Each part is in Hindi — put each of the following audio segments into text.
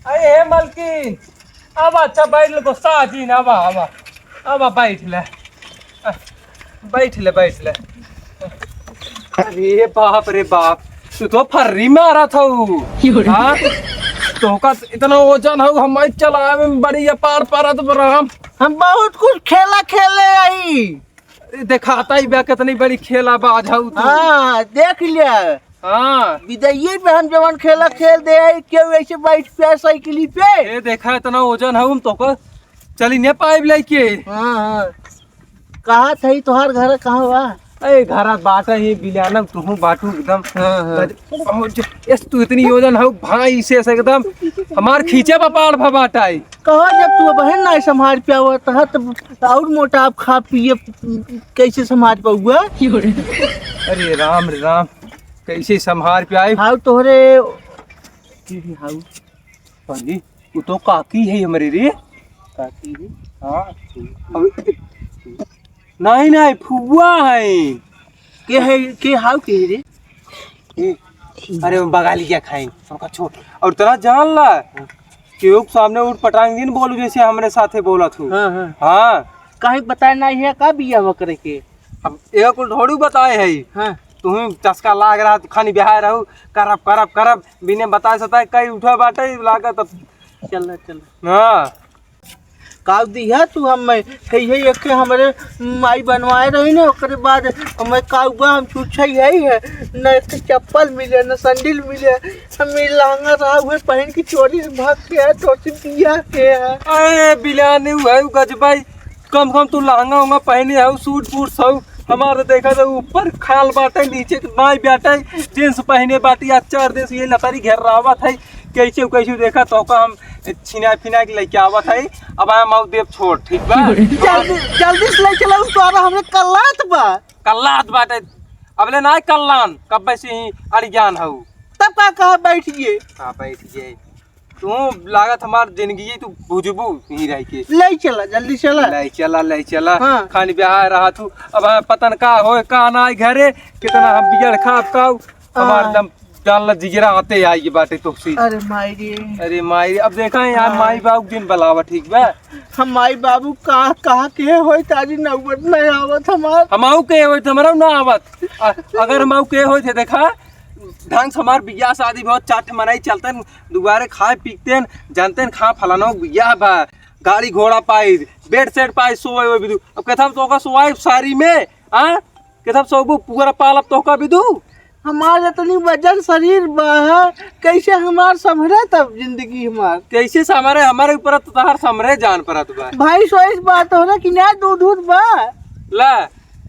अरे हे मलकिन अब अच्छा बैठ ले गुस्सा जी ना अब बैठ ले बैठ ले अरे बाप रे बाप तू तो फर्री में आ रहा था हाँ तो का इतना वजन है हम चलावे में बड़ी अपार परत बराम हम बहुत कुछ खेला खेले आई दिखाता ही बा कितनी बड़ी खेला बाज हूँ तू हाँ देख लिया हाँ विदैये पे हम जवन खेला खेल दे आई क्यों ऐसे बैठ पे साइकिल पे ये देखा इतना वजन है हम तो को चली ने पाइप लेके हाँ कहा था तुम्हार घर कहाँ हुआ अरे घर बाटा ही बिलाना तू बाटू एकदम यस तू इतनी योजन हो भाई से एकदम हमार खींचे पाड़ भबाटा है कहो जब तू बहन ना संभाल पे हुआ तो और मोटा आप खा पिए कैसे संभाल पाऊंगा अरे राम कैसे संभाल पे आए हाउ तोहरे हाउ पानी वो तो काकी है हमारे रे काकी है हाँ नहीं फुआ है के हाउ के रे अरे बगाली क्या खाएंगे छोट और तेरा जान ला कि सामने उठ पटांग दिन बोलू जैसे हमारे साथे बोला तू हाँ कहीं बताया नहीं है का बिया करे के अब एक ढोड़ू बताए है हाँ तुम्हें चस्का लाग रहा खानी बिहार रहू करब बिने बताए सताए कई उठा बाटे लागत चल हाँ काव दिया तू हम कही एक हमारे माई बनवाए रही ना ओकरे बाद हमें काउबा हम छूछे है न एक चप्पल मिले न सैंडल मिले हमें लहंगा रहा हुए पहन की चोरी से भाग के है तो पिया के है अरे बिलाने हुआ गजबाई कम तू लहंगा उंगा पहने है सूट फूट सब हमारे देखा तो ऊपर खाल बाटे नीचे माई बाटे जींस पहने बाटी चार देश ये लतारी घेर रहा था कैसे देखा तो का हम छिना फिना के लेके आवत है अब आया माऊ देव छोड़ ठीक बा जल्दी से ले चला तोरा हमने कल्लात बाटे अबले ना कल्लान कब वैसे ही अड़ज्ञान हूँ तब का कहा बैठिए हाँ बैठिए तू लागत हमार जिंदगी तू बुझबू ही रह के ले चला जल्दी चला ले चला हाँ। खानी ब्याह रहा तू अब पतन का हो का ना घरे कितना हम बिगड़ खाब का हमार दम डाल जिगरा आते आई बाटे तुसी अरे माई अब देखा है यार माई बाबू दिन बलावा ठीक बा हम माई बाबू कहा के होय ताजी नौबत नहीं आवत हमार हमाऊ के होय हमरा ना आवत अगर हमाऊ के होय थे देखा ढंग से हमार बियाह शादी बहुत चाट मनाई चलते दोबारे खाए पीते जानते खा फलानो बियाह बा गाड़ी घोड़ा पाई बेड सेट पाई सोए बिदू अब कथम तो का सोए सारी में हां कथम सोबू पूरा पालब तो का बिदू हमारे इतनी वजन शरीर बा कैसे हमार संभरे तब जिंदगी हमार कैसे संभरे हमारे ऊपर तो तहार संभरे जान परत बा भाई सोइस बात हो ना कि ना दूध बा ला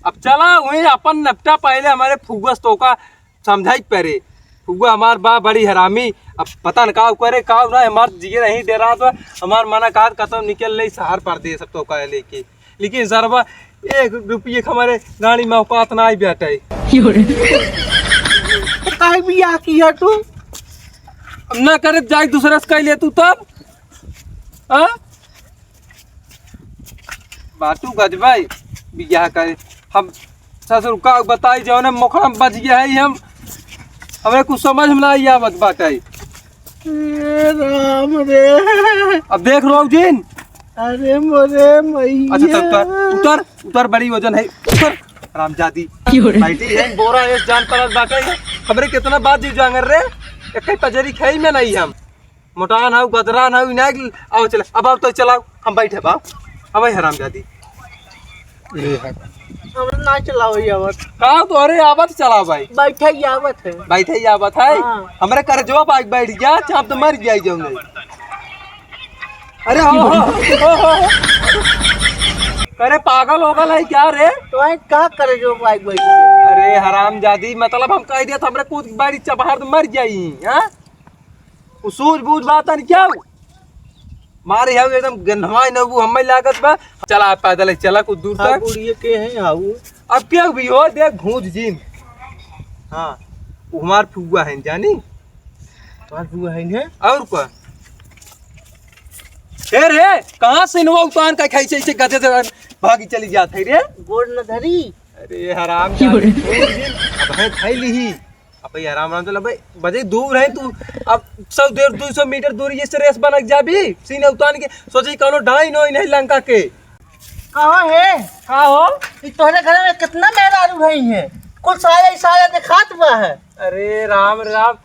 अब चला वही अपन नपटा पहले हमारे फुगस तो का समझाई परे फुगा हमार बा बड़ी हरामी अब पता न का करे का ना हमार जिगे नहीं दे रहा तो हमार मना का खत्म निकल नहीं सहार पर दे सब तो का लेके लेकिन सरबा 1 रुपये हमारे गाड़ी में औकात ना आई बैठे काहे बियाह किया तू अब ना करे जाए दूसरा से कह ले तू तब हाँ बाटू गजबाई बियाह करे हम ससुर का बताई जो ने मोखड़ा में बच गया है हम हमें कुछ समझ में ना आया बत बाटाई राम रे अब देख रो जिन अरे मोरे मैया अच्छा तब उतर बड़ी वजन है उतर रामजादी बैठी है बोरा है जान पर बाटे हमरे कितना बात जी जांगर रे एक पजरी खाई में नहीं हम मोटान हाउ गदरान हाउ इना आओ चल अब तो चलाओ हम बैठे बा अब हरामजादी ये है हमरा ना चलाओ आवत का तो अरे आवत चला भाई बैठे ही आवत है हाँ। हमरे कर जो बाइक बैठ गया चाप तो मर जाई जाऊंगे अरे हो अरे पागल होगल है क्या रे तो क्या करे जो बाइक बैठ अरे हरामजादी मतलब हम कह दिया था हमरे कूद बारी चबाहर तो मर जाई हां सूझ बूझ बात न क्या मारे है एकदम गंधवाई न वो हमें लागत बा चला पैदल चला कुछ दूर तक बुढ़िए के है हाउ अब क्या भी हो देख भूज जीन हां वो हमार फुआ है जानी हमार फुआ है और का रे कहां से नवा उतान का खाई से गधे से भागी चली जात है रे गोड़ न धरी अरे हराम अब है खाई ली अब भाई आराम आराम चल भाई, बजे दूर है तू। अब 100-150 मीटर दूर ये से रेस बनक जाबी सीने उतार के सोची कौनो डाई नो नहीं लंका के। कहाँ है? का हो? ई तोहरे घर में कितना मेहरारू भई है? कुल साया साया दिखात बा है। अरे राम राम,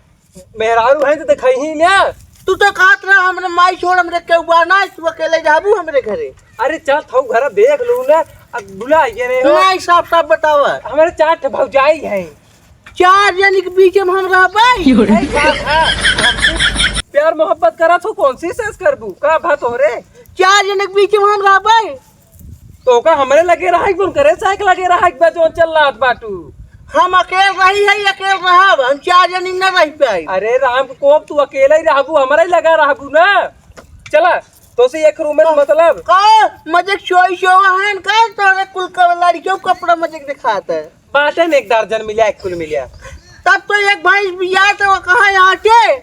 मेहरारू है तो दिखाई ही ना। तू तो कहत रहा हमरे माई छोड़ हमरे के हुआ ना, तू अकेले जाबू हमरे घरे। अरे चल थौ घर देख लू ना। अब बुला ये रे हो। नहीं साफ साफ बतावा। हमारे 4 भौजाई है। 4 जन के बीच में हम रहबै। प्यार मोहब्बत करा तो कौन सी सेस करबू का बात हो रे? 4 जन के बीच में हम रहबै। तो का हमरे लगे रहा कौन करे साइकिल लगे रहा बा जो चल रहा बाटू। हम अकेले रही है, अकेले रहब, हम 4 जन न रह पाई। अरे राम को तू अकेला ही रहबू, हमारा ही लगा रहबू ना। चला तो से एक रूम में मतलब का मजे चोई शो है का तोरे कुल का लड़कियों कपड़ा मजे दिखाता है। बाटन एक दर्जन मिला, एक कुल मिला। तब तो एक भाई बिया तो कहां यहाँ के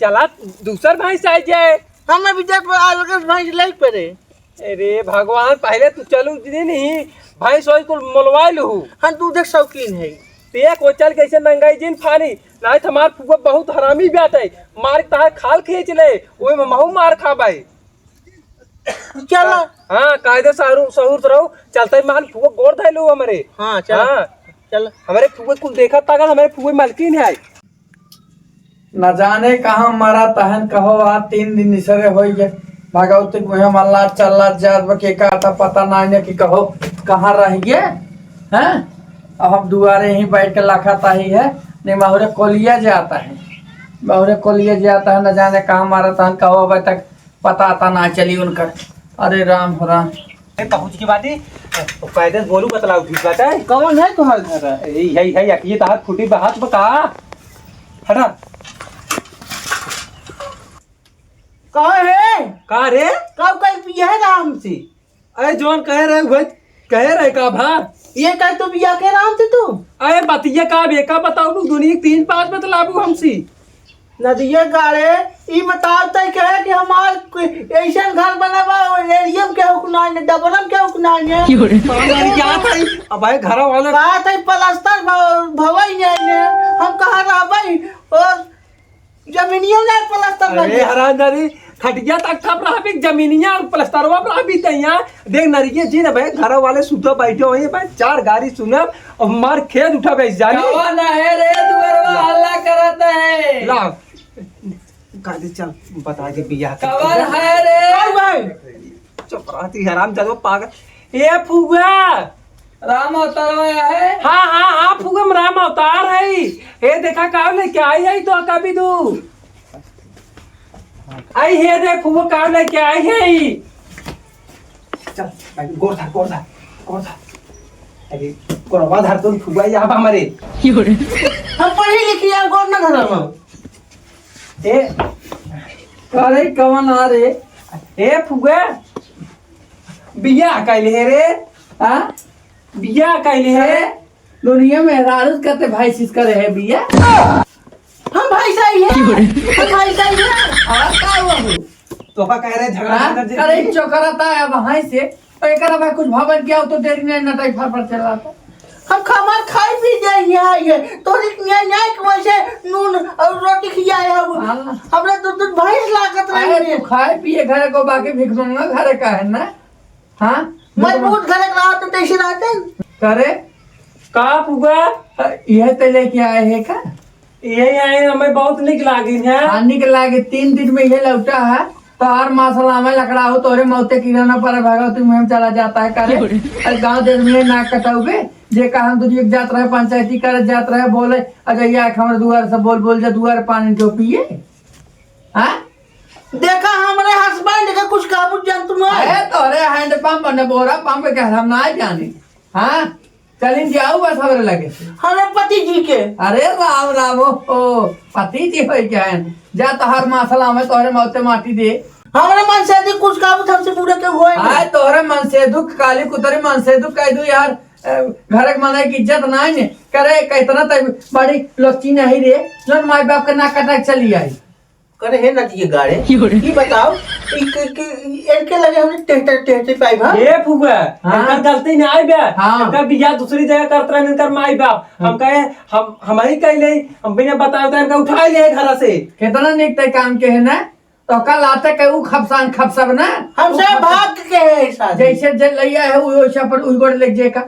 चला दूसर भैंस आ जाए। हमें भी जब अलग भाई ले पड़े। अरे भगवान पहले तू चलू नहीं भैंस होई कुल मोलवा लू। हम दूध के शौकीन है। ते को चल कैसे नंगाई जिन फानी नहीं तो हमार फुआ बहुत हरामी बात है। मार तार खाल खींच ले ओए में महू मार खाबाई। चला हां कायदे सहूर रहो चलते मान फुआ गोर धैलू हमरे। हां चल हां चल हमारे फुआ कुल देखा ताकत हमारे फुआ मालकिन है। न जाने कहाँ मरा तहन कहो आ 3 दिन निसरे हो गए भगवती मुहे मल्ला चल्ला जात बके का था पता नहीं कि कहो कहाँ रह गए हैं। अब हम दुआरे ही बैठ के लाखाता ही है नहीं बहुरे कोलिया जाता है, बहुरे कोलिया जाता है। न जाने कहाँ मारा तहन कहो अभी तक पता आता ना चली उनका। अरे राम हो राम पहुंच की बात है कायदे बोलू बतलाऊ ठीक बात है। कौन है तुम्हारे घर? यही है ये तार फूटी बात बका हटा। कहाँ है? का रे? कब कल पिया है राम से? अरे जोन कह रहे का भा ये कल तो बिया के राम से तू? अरे बतिया का बेका बताऊ तू दुनिया 3-5 बतलाबू हमसी। नदिया गाड़े ई बताओ तो कहे कि हमार ऐसा घर बनावा एरियम के हुकना है, डबरम के हुकना है। क्या था अब भाई घर वाले बात है प्लास्टर भवई ने हम कहां रहबै और जमीनियों ने प्लास्टर अरे हरामजादी खटिया तक ठप रहा भी जमीनिया और प्लास्टरवा पर भी तैया देख नरिये जी ना भाई घर वाले सुतो बैठे हुए भाई 4 गाड़ी सुनब और हमार खेत उठा बैठ जानी। कौन है रे दुआरवा हल्ला करता है? ला गाड़ी चल बता दे बिया कौन है रे? भाई चुप रहती हरामजादा पागल। ए फुगा राम अवतार है। हाँ फुगा राम अवतार है। ए देखा का ले क्या आई तो कभी तू आई है देख फुगा का ले क्या आई है। चल भाई गोरधा अरे कोरवा धर तो फुगा या हमारे हम पढ़ी लिखी है गोर ना घर में। ए अरे कौन आ रे? ए फुगा बिया कैले है रे। हाँ बिया कैले है दुनिया में रारूस करते भाई सिस करे है बिया। हम भाई सही है, हम भाई सही है। और का हुआ तो का कह रहे झगड़ा अरे चौकराता है वहां से एकरा भाई कुछ भवन किया तो देरी नहीं नटाई फर चला था। हम खामर खाई भी जाए है तो न्याय के वजह नून और रोटी खियाए है। हमरे दूध भैंस लागत अरे रही तू खाए पिए घरे को बाकी भिख दूंगा घरे का है ना। हाँ मजबूत घर का रहा तो कैसे रहते करे का फुगा यह तो लेके आए है का? यही आए हमें बहुत निक लागी है। आने के लागे 3 दिन में ये लौटा है तो हर मासला में लकड़ा हो तोरे मौते किराना पर भगवती मुहिम चला जाता है करे। अरे गाँव देश में नाक कटाओगे जे कहा दुनिया जात रहे पंचायती करे जात रहे बोले अगर ये हमारे दुआर से बोल जा दुआर पानी जो पिए। हाँ देखा हमारे हस्बैंड का कुछ काबू जान तुम अरे तोरे हैंड पंप ने बोरा पंप के हम ना जाने। हाँ चलिए जाओ बस हमारे लगे हमारे पति जी के। अरे राम राम ओ पति जी हो क्या है जा तो हर मासला में तोरे मौते माटी दे। हमारे मन से कुछ काबू हमसे पूरे के हुए आए तोरे मन से दुख काली कुतरे मन से दुख कह दू यार घर मनाए की इज्जत ना है करे कितना तक बड़ी लोची नहीं रे जो माई बाप के ना कटा चली आई। करे है ना ये गाड़े ये बताओ इनके लगे हमने टेस्ट पाइप हां ये फुगा हाँ? इनका गलती नहीं आई बे हाँ। इनका बिया दूसरी जगह करत रहे इनकर माई बाप हम कहे हम हमारी कह ले हम बिना बताए तो इनका उठा ले घर से कितना निकते काम के है ना तो कल आते के ऊ खपसान खपसब ना हमसे भाग के है ऐसा जैसे जे लैया है ऊ वैसा पर ऊ गोड़ लग जेका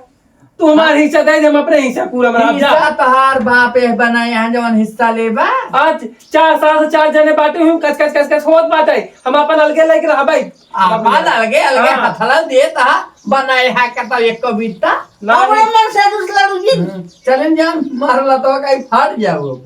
तू हमारा हिस्सा दे हम अपने हिस्सा पूरा मना जा हिस्सा तहार बाप है बनाए यहाँ जवन हिस्सा लेबा आज 4 साल से 4 जने बाटे हूं कस होत बाटे हम अपन अलगे लेके रह भाई आबाद अलगे अलगे हाँ। हथला दे ता बनाए है कता एक कविता अपने मन से दूसरा लड़ू चलन जान मारला तो कहीं फाड़ जाओ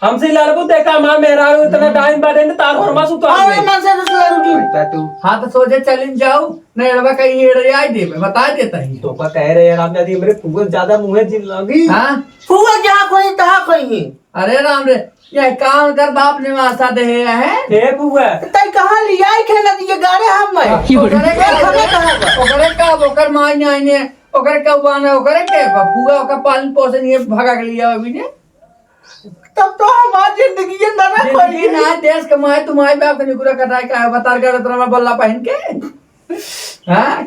हमसे लड़बू देखा मां मेरा इतना टाइम बाटे ने तार और मासू तो अपने मन से दूसरा लड़ू तू हाँ तो सोचे चलन जाओ नहीं लड़बा कहीं एड़े आई दे बता देता ही तो का कह रहे यार आपने मेरे फुगल ज्यादा मुंह जिन लगी हाँ फुआ जहाँ कोई तहाँ कोई अरे राम रे ये काम कर बाप ने वास्ता दे है ए फुगा तई कहाँ लिया है खेला ये गाड़े हम में ओकरे का ओकर माई ने आईने ओकरे का बाने ओकरे के फुगा ओकर पालन पोषण ये भगा के लिया अभी ने तब तो हमारी जिंदगी ये ना जिंदगी ना देश कमाए तुम्हारे बाप के निकुरा कटाए का है बता कर तेरा मैं बल्ला पहन के हां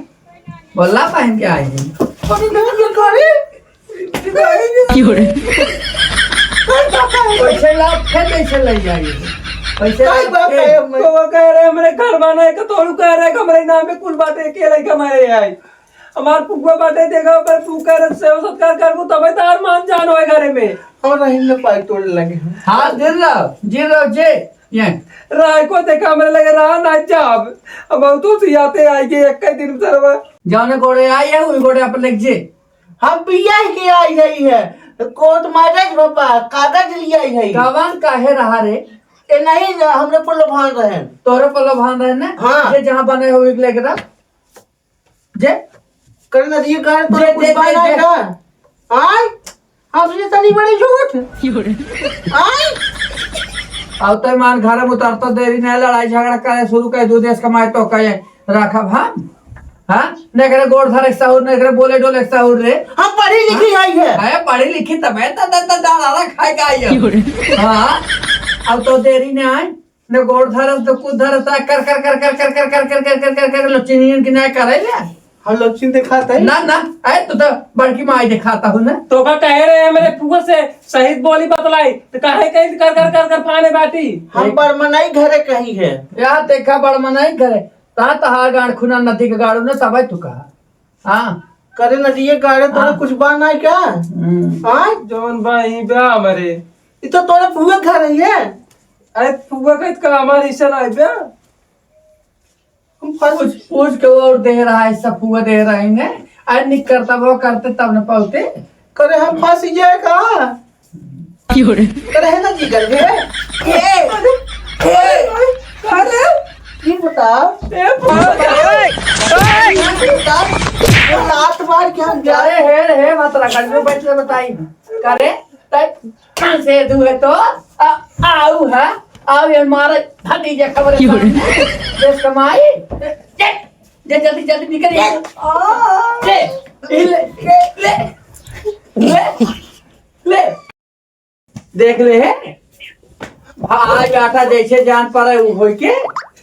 बल्ला पहन के आई हूं कोई नहीं गाड़ी पैसे लाभ फिर कैसे ले आई पैसे काय बाप है लाभ वो कह रहे हमारे घर बना है तो कह रहे हमारे नाम पे कुल बातें अकेले कमाए आई हमार फुगवा बाटे देखा पर तू कह रहे सेवा सत्कार करबू तबे तार मान जान होए घरे में और रही ने पाई तोड़ लगे हां गिर रहो जे ये राय को देखा हमारे लगे रहा ना जाब अब तो सियाते आएंगे एक ही दिन सरवा जाने गोड़े आई है वही गोड़े अपन लिख जे हम बिया के आई गई है कोर्ट मैरिज बाबा कागज लिया है कवन काहे रहा रे ये नहीं हमने पुल भान रहे तोरे पल्लो बांध रहे ना हाँ। जे जहां बने हो एक लेके रख जे करना दिए गाड़ी तो जे- कुछ जे- बात जे- है का आई हमसे तनी बड़ी झूठ आई अब तो मान घर में उतरता देरी नहीं लड़ाई झगड़ा करे शुरू कर दो देश कमाए तो कहे रखा हम हाँ नहीं करे गोड़ धर एक साहुर नहीं करे बोले डोले एक साहुर रे हम पढ़ी लिखी आई है है पढ़ी लिखी तब है दाना खाए का आई है हाँ अब तो देरी नहीं आए न गोड़ धरस तो कुछ धरस कर कर कर कर कर कर कर कर कर कर कर कर लचीनियन की नहीं करे ले हम लोग चिंता खाते हैं ना ना है तो बड़की माई दिखाता हूँ ना तो का कह रहे हैं मेरे फुगवा से शहीद बोली बतलाई तो काहे कहीं कर कर कर कर फाने बाटी हम बरमनाई घरे कहीं है यार देखा बड़ मनाई करे ता तहार गाड़ खुना नदी के गाड़ू ने तब तू कहा हाँ करे न दिए गाड़ी तो हाँ। कुछ बात नहीं क्या हाँ जौन भाई बा हमारे ये तो तोरे पूरे घर ही है अरे फुगवा का इतना हमारे हिस्सा आई बा हम फंस पूछ के और दे रहा है सब पूरा दे रहे हैं आज निक करता वो करते तब न पाते करे हम फंस जाए का करे है ना जिगर के अरे ये बताओ ए फुगवा लात मार के हम जा अरे हे मत रखा जो बैठ के बताई करे तब से दुए तो आऊ है आओ ये मारे हटी जे खबर देश कमाई जे जल्दी जल्दी निकल ले ले ले ले देख ले है भाई बेटा जैसे जान पड़े वो हो के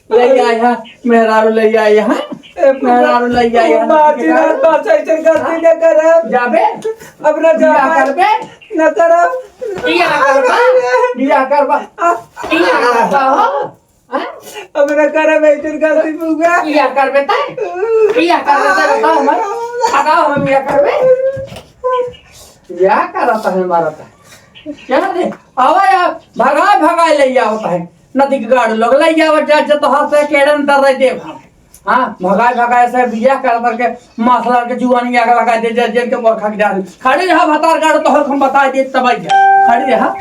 ले आए हैं मेहरारू ले आए हैं मेहरारू ले आए हैं मार्जिनल बात ऐसे करती न करब जाबे अब न बिया जा करबे न करब बिया करबा हो अब न करब ऐसे करती फुगवा बिया करबे तय बिया करबे तय बताओ मैं बताओ हम बिया करबे बिया करता है हमारा तय क्या रे आवा यार भगाए ले होता है नदी के गाड़ लोग ले जाओ जा तो हाथ से केड़न तर रहे देव हाँ भगाए से बिया कर करके मसला के जुआनी आग लगा दे जेल के बरखा के डाल खड़े रहा भतार गाड़ तो हम बता दे तब खड़े रहा